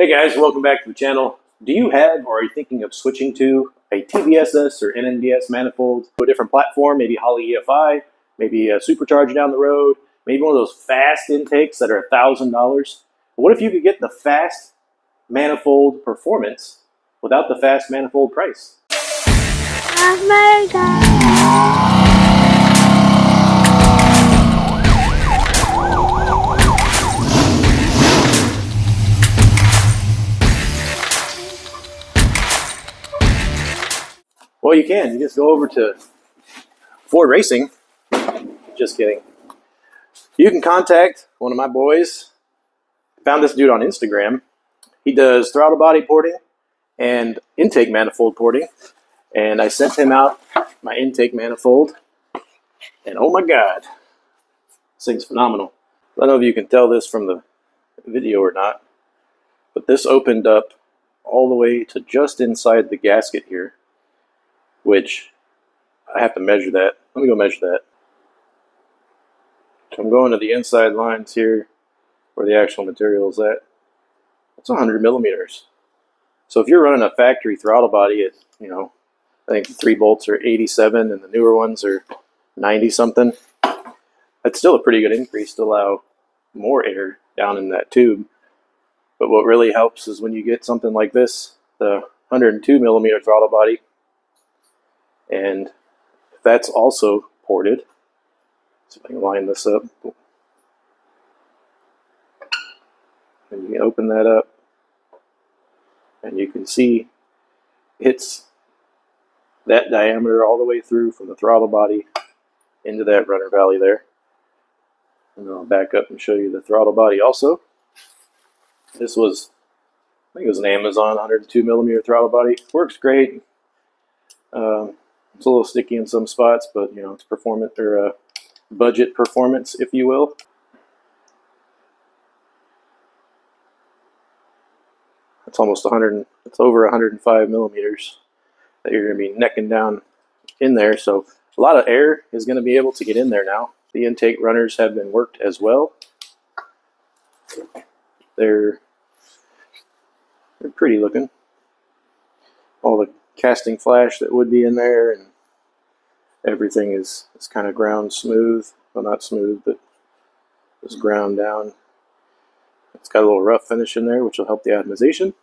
Hey guys, welcome back to the channel. Do you have or are you thinking of switching to a TVSS or NNDS manifold to a different platform, maybe Holley EFI, maybe a supercharger down the road, maybe one of those fast intakes that are $1,000? What if you could get the fast manifold performance without the fast manifold price? Oh my God. Well, you can. You just go over to Ford Racing. Just kidding. You can contact one of my boys. Found this dude on Instagram. He does throttle body porting and intake manifold porting. And I sent him out my intake manifold. And oh my God, this thing's phenomenal. I don't know if you can tell this from the video or not, but this opened up all the way to just inside the gasket here, which I have to measure that. Let me go measure that. So I'm going to the inside lines here where the actual material is at. It's 100 millimeters. So if you're running a factory throttle body at, I think the 3 bolts are 87 and the newer ones are 90 something, that's still a pretty good increase to allow more air down in that tube. But what really helps is when you get something like this, the 102 millimeter throttle body, and if that's also ported, see if I can line this up, and you can open that up, and you can see it's that diameter all the way through from the throttle body into that runner valley there. And I'll back up and show you the throttle body also. This was, I think it was an Amazon 102 millimeter throttle body. Works great. It's a little sticky in some spots, but it's performance or budget performance, if you will. It's almost 100. It's over 105 millimeters that you're going to be necking down in there. So a lot of air is going to be able to get in there now. The intake runners have been worked as well. They're pretty looking. All the casting flash that would be in there, and everything is kind of ground smooth. Well, not smooth, but just ground down. It's got a little rough finish in there, which will help the atomization.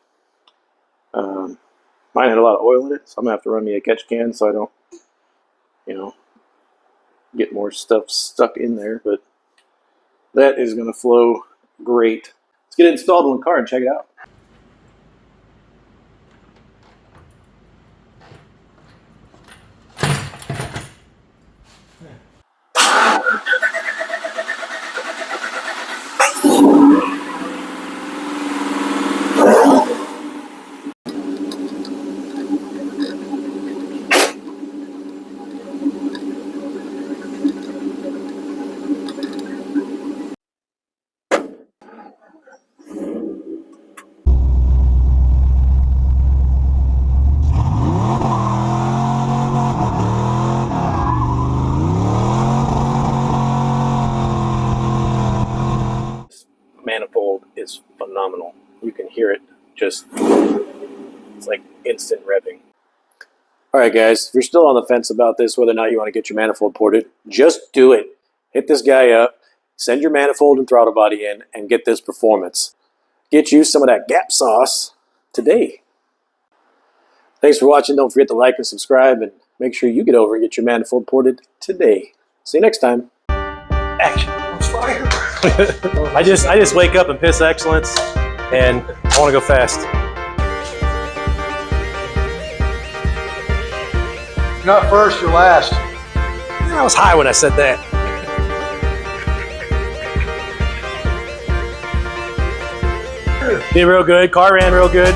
Mine had a lot of oil in it, so I'm going to have to run me a catch can so I don't, get more stuff stuck in there. But that is going to flow great. Let's get it installed in the car and check it out. Manifold is phenomenal. You can hear it it's like instant revving. Alright guys, if you're still on the fence about this, whether or not you want to get your manifold ported, just do it. Hit this guy up, send your manifold and throttle body in, and get this performance. Get you some of that gap sauce today. Thanks for watching. Don't forget to like and subscribe, and make sure you get over and get your manifold ported today. See you next time. Action. On fire. I just wake up and piss excellence, and I want to go fast. You're not first, you're last. I was high when I said that. Did real good. Car ran real good.